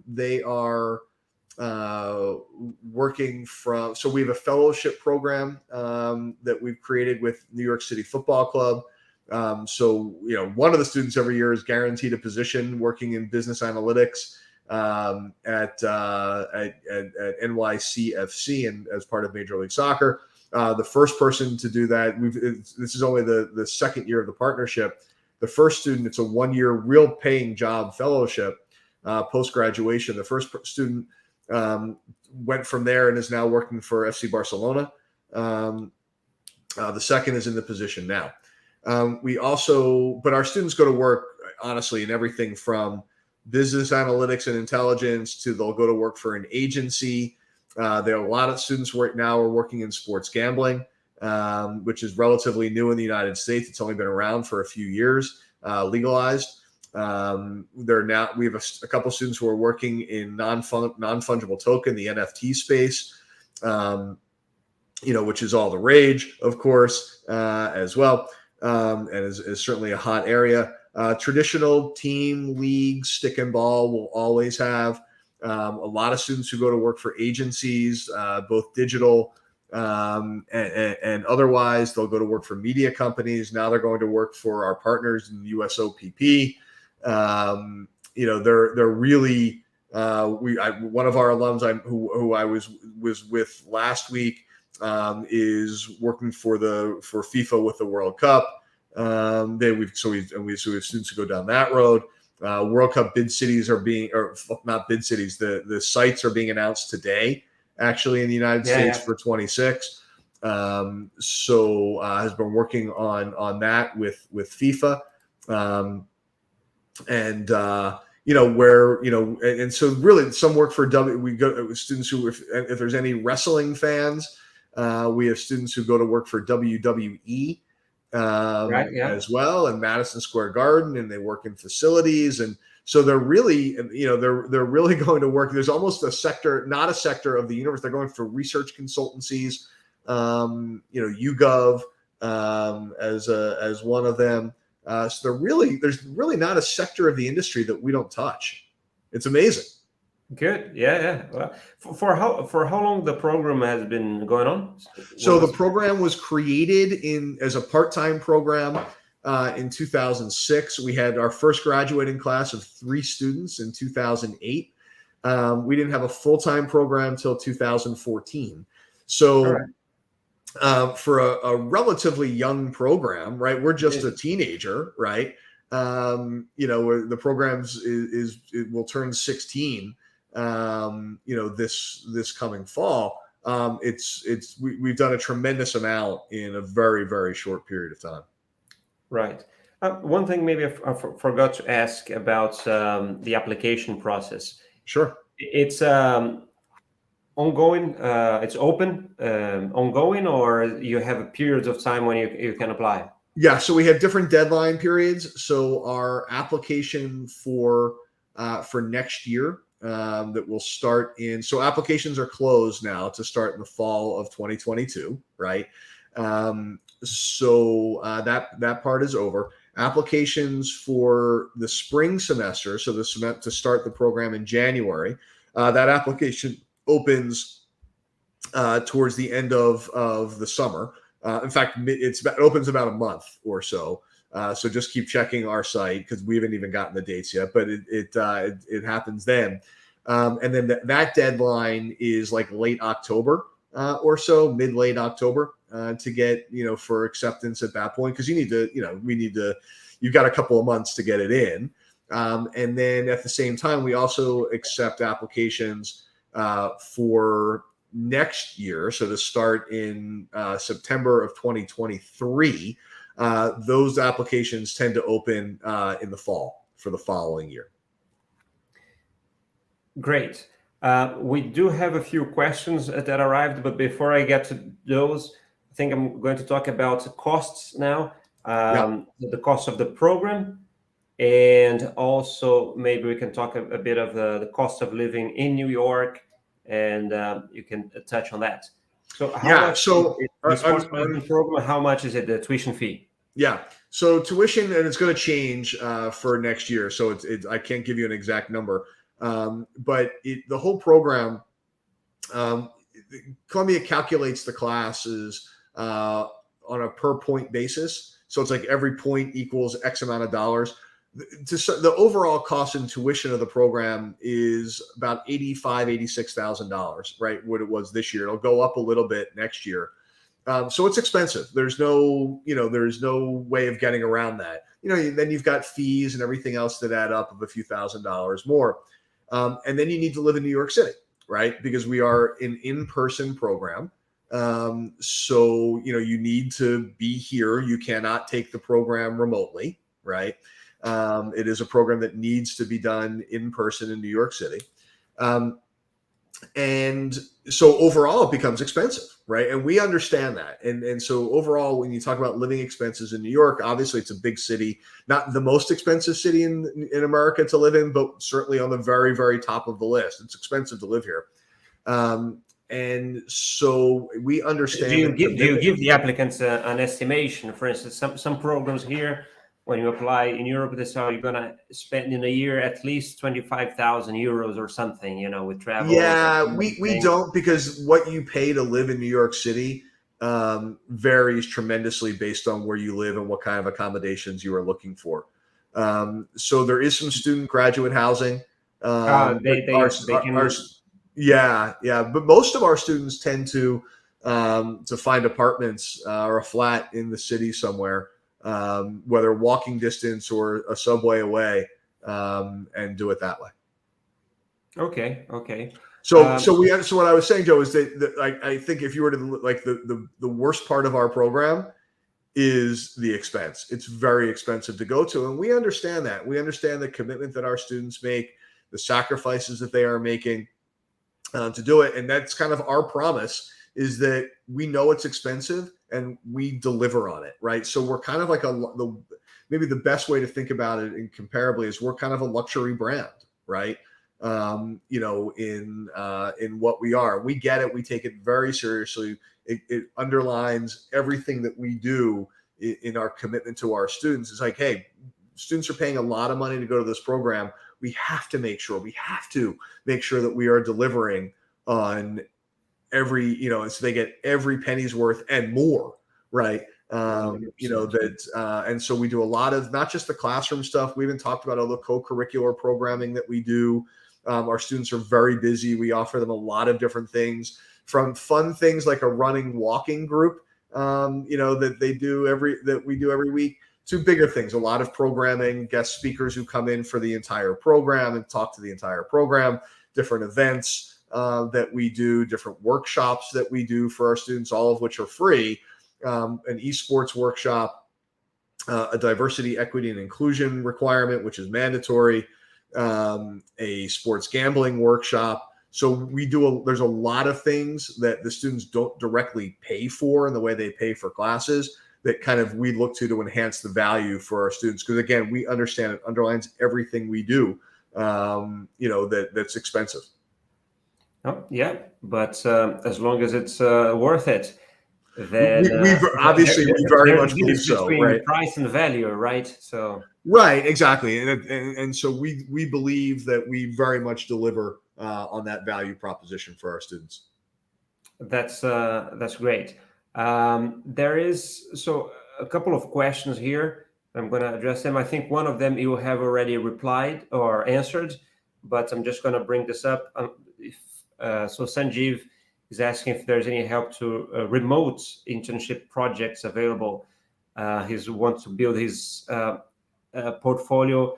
S6: They are working so we have a fellowship program that we've created with New York City Football Club. So one of the students every year is guaranteed a position working in business analytics at NYCFC and as part of Major League Soccer. The first person to do that, this is only the second year of the partnership. The first student, it's a 1-year real paying job fellowship post-graduation. The first student went from there and is now working for FC Barcelona. The second is in the position now. But our students go to work, honestly, in everything from business analytics and intelligence to they'll go to work for an agency. There are a lot of students right now are working in sports gambling, which is relatively new in the United States. It's only been around for a few years, legalized. We have a couple students who are working in non-fungible token, the NFT space, which is all the rage, of course, as well, and is certainly a hot area. Traditional team leagues, stick and ball will always have a lot of students who go to work for agencies, both digital and otherwise. They'll go to work for media companies. Now they're going to work for our partners in the USOPP. They're really one of our alums who I was with last week is working for FIFA with the World Cup. We have students who go down that road. World Cup bid cities not bid cities. The sites are being announced today, actually, in the United States for 26. Has been working on that with FIFA, and so really some work for we go with students who, if there's any wrestling fans, we have students who go to work for WWE. As well, and Madison Square Garden, and they work in facilities, and so they're really, they're really going to work. There's almost not a sector of the universe. They're going for research consultancies, YouGov as one of them. So there's really not a sector of the industry that we don't touch. It's amazing.
S1: Good. Yeah. Well, for how long the program has been going on?
S6: So the program was created as a part-time program in 2006. We had our first graduating class of 3 students in 2008. We didn't have a full-time program till 2014. So for a relatively young program, right? We're just a teenager, right? The program's it will turn 16. This coming fall. We've done a tremendous amount in a very, very short period of time.
S1: Right. One thing maybe I forgot to ask about the application process.
S6: Sure.
S1: It's ongoing. It's open, ongoing, or you have a period of time when you can apply?
S6: Yeah. So we have different deadline periods. So our application for next year. That will start so applications are closed now to start in the fall of 2022, right? That part is over. Applications for the spring semester, so to start the program in January, that application opens towards the end of the summer. In fact, it opens about a month or so. So just keep checking our site because we haven't even gotten the dates yet, but it happens then. And then that deadline is like late October or so, mid-late October, to get, for acceptance at that point, because you need to, you've got a couple of months to get it in. And then at the same time, we also accept applications for next year. So to start in September of 2023, those applications tend to open in the fall for the following year.
S1: Great. We do have a few questions that arrived, but before I get to those, I think I'm going to talk about costs now, the cost of the program, and also maybe we can talk a bit of the cost of living in New York, and you can touch on that. So how much the sports management program, how much is it, the tuition fee?
S6: Yeah. So tuition, and it's going to change for next year. So I can't give you an exact number. But the whole program, Columbia calculates the classes on a per point basis. So it's like every point equals X amount of dollars. The overall cost and tuition of the program is about $86,000, right? What it was this year. It'll go up a little bit next year. So it's expensive. There's no way of getting around that. Then you've got fees and everything else that add up of a few $1,000s more. And then you need to live in New York City, right? Because we are an in-person program. So, you need to be here. You cannot take the program remotely, right? It is a program that needs to be done in person in New York City. And so overall it becomes expensive, right? And we understand that. And so overall, when you talk about living expenses in New York, obviously it's a big city, not the most expensive city in America to live in, but certainly on the very, very top of the list. It's expensive to live here. And so we understand.
S1: Do you give the applicants an estimation? For instance, some programs here, when you apply in Europe, they say you're going to spend in a year at least 25,000 euros or something, with travel.
S6: Yeah, we don't, because what you pay to live in New York City varies tremendously based on where you live and what kind of accommodations you are looking for. So there is some student graduate housing. But most of our students tend to find apartments or a flat in the city somewhere, whether walking distance or a subway away, and do it that way. Okay. So what I was saying, Joe, is that I think if you were to like the worst part of our program is the expense. It's very expensive to go to, and we understand that. We understand the commitment that our students make, the sacrifices that they are making to do it, and that's kind of our promise, is that we know it's expensive and we deliver on it, right? So we're kind of like maybe the best way to think about it incomparably is we're kind of a luxury brand, right? In what we are. We get it. We take it very seriously. It underlines everything that we do in our commitment to our students. It's like, hey, students are paying a lot of money to go to this program. We have to make sure that we are delivering on every, so they get every penny's worth and more, right? And so we do a lot of not just the classroom stuff. We even talked about all the co-curricular programming that we do. Our students are very busy. We offer them a lot of different things, from fun things like a running, walking group, that we do every week, to bigger things, a lot of programming, guest speakers who come in for the entire program and talk to the entire program, different events that we do, different workshops that we do for our students, all of which are free. An esports workshop, a diversity, equity, and inclusion requirement, which is mandatory, a sports gambling workshop. So there's a lot of things that the students don't directly pay for in the way they pay for classes that kind of we look to enhance the value for our students. Because again, we understand it underlines everything we do, that's expensive.
S1: Oh, yeah, but as long as it's worth it, then
S6: we very much believe so, right?
S1: Price and value, right? So
S6: right, exactly, and so we believe that we very much deliver on that value proposition for our students.
S1: That's great. There is a couple of questions here. I'm going to address them. I think one of them you have already replied or answered. but I'm just going to bring this up. So Sanjeev is asking if there's any help to remote internship projects available. He wants to build his portfolio.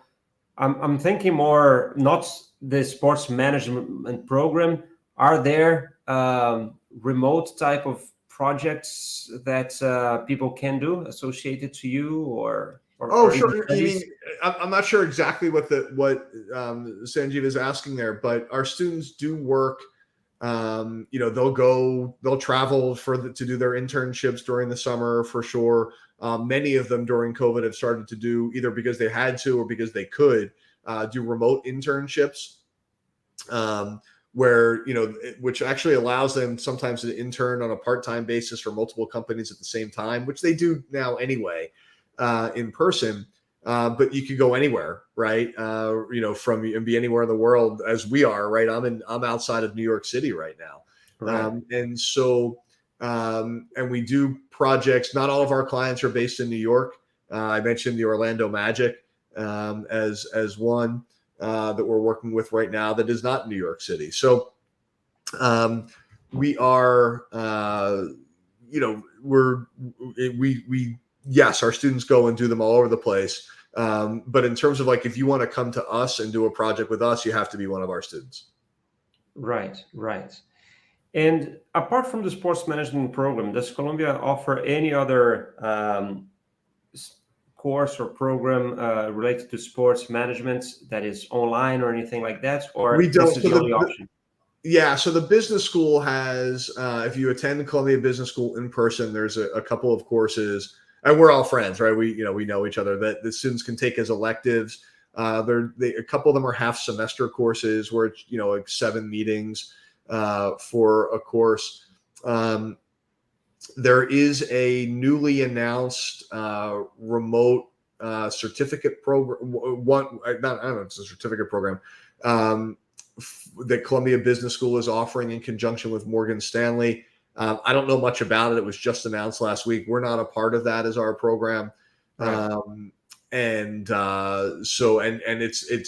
S1: I'm thinking more not the sports management program. Are there remote type of projects that people can do associated to you, or
S6: Sure. I mean, I'm not sure exactly what Sanjeev is asking there, but our students do work. They'll travel to do their internships during the summer for sure. Many of them during COVID have started to do, either because they had to or because they could, do remote internships, where, which actually allows them sometimes to intern on a part-time basis for multiple companies at the same time, which they do now anyway, in person. But you could go anywhere, right? And be anywhere in the world as we are, right? I'm outside of New York City right now.
S1: Right.
S6: And we do projects. Not all of our clients are based in New York. I mentioned the Orlando Magic as one that we're working with right now that is not in New York City. So we are, yes, our students go and do them all over the place. But in terms of if you want to come to us and do a project with us, you have to be one of our students.
S1: Right. And apart from the sports management program, does Columbia offer any other course or program related to sports management that is online or anything like that? Or
S6: we don't.
S1: This is the only option?
S6: Yeah, so the business school has, if you attend Columbia Business School in person, there's a couple of courses, and we're all friends, right? We know each other, that the students can take as electives. A couple of them are half semester courses where it's, 7 meetings for a course. There is a newly announced remote certificate program. I don't know if it's a certificate program. That Columbia Business School is offering in conjunction with Morgan Stanley. I don't know much about it. It was just announced last week. We're not a part of that as our program.
S1: Right.
S6: It's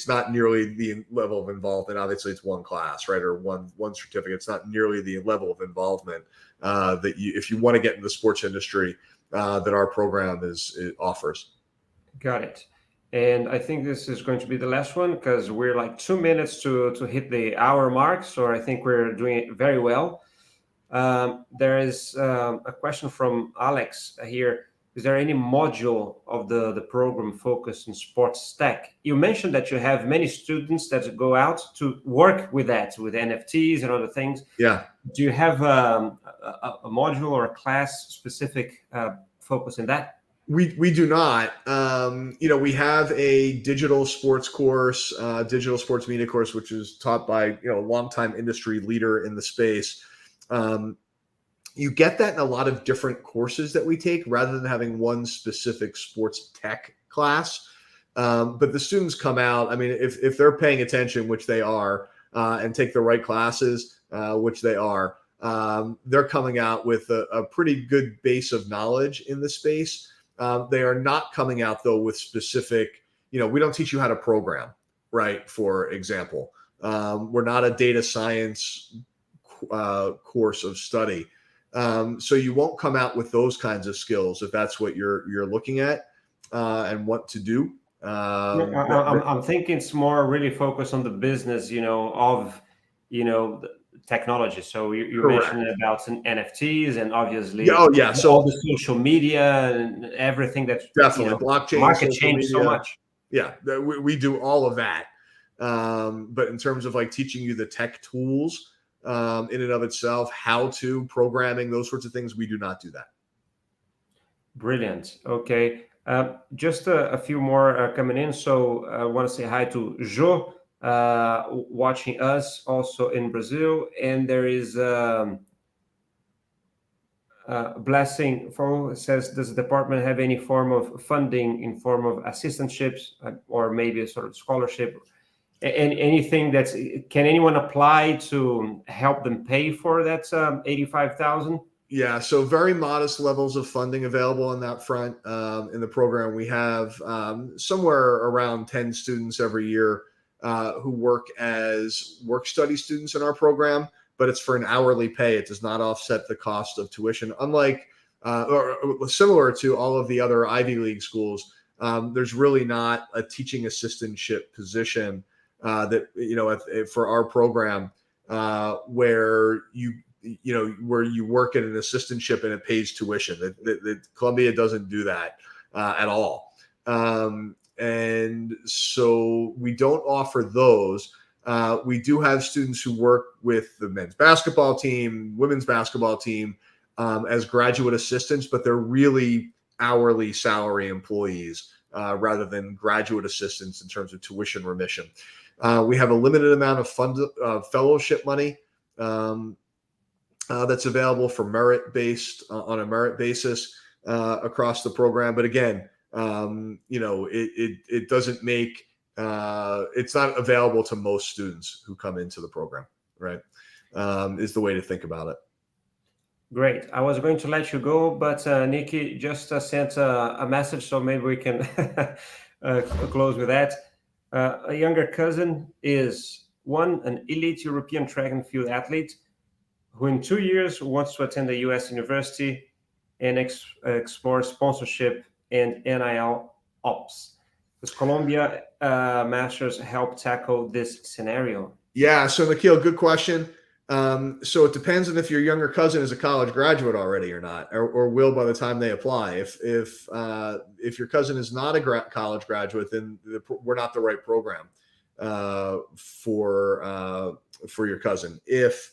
S6: not nearly the level of involvement. Obviously it's one class, right? Or one certificate. It's not nearly the level of involvement that if you want to get in the sports industry, that our program offers.
S1: Got it. And I think this is going to be the last one because we're like 2 minutes to hit the hour mark. So I think we're doing it very well. There is a question from Alex here. Is there any module of the program focused on sports tech? You mentioned that you have many students that go out to work with that, with NFTs and other things.
S6: Yeah.
S1: Do you have a module or a class specific focus in that?
S6: We do not. We have a digital sports course, digital sports media course, which is taught by a longtime industry leader in the space. You get that in a lot of different courses that we take rather than having one specific sports tech class. But the students come out, I mean, if they're paying attention, which they are, and take the right classes, which they are, they're coming out with a pretty good base of knowledge in the space. They are not coming out, though, with specific, we don't teach you how to program, right? For example, we're not a data science course of study. So you won't come out with those kinds of skills if that's what you're looking at and want to do.
S1: I'm thinking it's more really focused on the business, of, the technology. So you mentioned about some NFTs and obviously, so all the social media and everything that
S6: definitely blockchain,
S1: market changed so much.
S6: Yeah, we do all of that. But in terms of teaching you the tech tools in and of itself, how to programming, those sorts of things, we do not do that.
S1: Brilliant. Okay. Just a few more coming in. So I want to say hi to Jo, watching us also in Brazil. And there is Blessing for says, does the department have any form of funding in form of assistantships or maybe a sort of scholarship? And anything can anyone apply to help them pay for that 85,000?
S6: Yeah, so very modest levels of funding available on that front. In the program, we have somewhere around 10 students every year who work as work study students in our program, but it's for an hourly pay. It does not offset the cost of tuition, unlike or similar to all of the other Ivy League schools. There's really not a teaching assistantship position that, for our program where where you work in an assistantship and it pays tuition. That Columbia doesn't do that at all. And so we don't offer those. We do have students who work with the men's basketball team, women's basketball team as graduate assistants, but they're really hourly salary employees rather than graduate assistants in terms of tuition remission. We have a limited amount of fellowship money that's available for on a merit basis across the program. But again, it doesn't make it's not available to most students who come into the program, right? Is the way to think about it.
S1: Great. I was going to let you go, but Nikki just sent a message, so maybe we can close with that. A younger cousin is an elite European track and field athlete who in 2 years wants to attend a U.S. university and explore sponsorship and NIL ops. Does Columbia Masters help tackle this scenario?
S6: Yeah, so Nikhil, good question. So it depends on if your younger cousin is a college graduate already or not, or will by the time they apply. If your cousin is not a college graduate, then we're not the right program for your cousin. If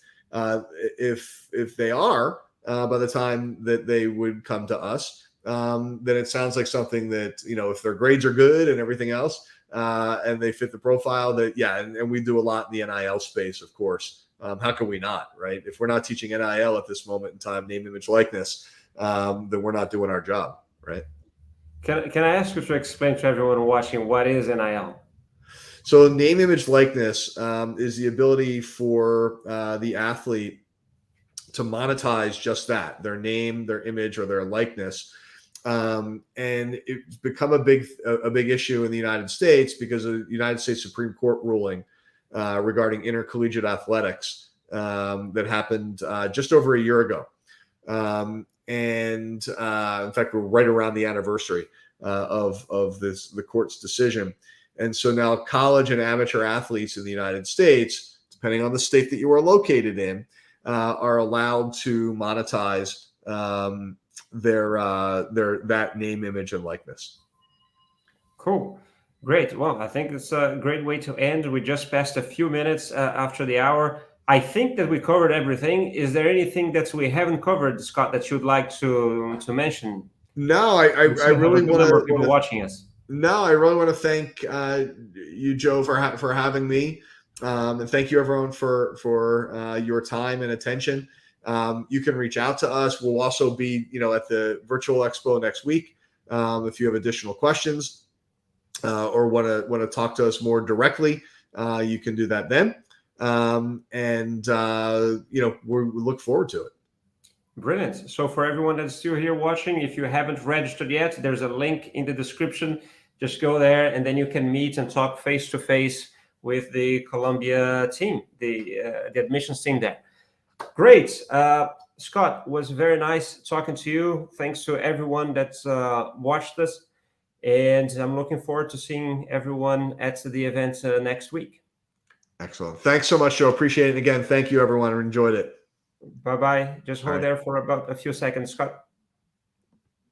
S6: they are, by the time that they would come to us, then it sounds like something that, if their grades are good and everything else, and they fit the profile, and we do a lot in the NIL space, of course. How can we not, right? If we're not teaching NIL at this moment in time, name, image, likeness, then we're not doing our job, right?
S1: Can I ask you to explain to everyone watching what is NIL?
S6: So name, image, likeness is the ability for the athlete to monetize just that, their name, their image, or their likeness. And it's become a big issue in the United States because of the United States Supreme Court ruling regarding intercollegiate athletics that happened just over a year ago. And in fact, we're right around the anniversary of the court's decision. And so now college and amateur athletes in the United States, depending on the state that you are located in, are allowed to monetize that name, image, and likeness.
S1: Cool. Great. Well, I think it's a great way to end. We just passed a few minutes after the hour. I think that we covered everything. Is there anything that we haven't covered, Scott, that you'd like to mention?
S6: No, I really want to.
S1: People watching us.
S6: No, I really want to thank you, Joe, for having me, and thank you everyone for your time and attention. You can reach out to us. We'll also be, at the Virtual Expo next week. If you have additional questions or want to talk to us more directly, you can do that then. We look forward to it.
S1: Brilliant. So for everyone that's still here watching, if you haven't registered yet, there's a link in the description. Just go there and then you can meet and talk face to face with the Columbia team, the admissions team there. Great. Scott, was very nice talking to you. Thanks to everyone that's watched us. And I'm looking forward to seeing everyone at the event next week.
S6: Excellent. Thanks so much, Joe. Appreciate it. Again, thank you, everyone. I enjoyed it.
S1: Bye-bye. Just hold there for about a few seconds, Scott.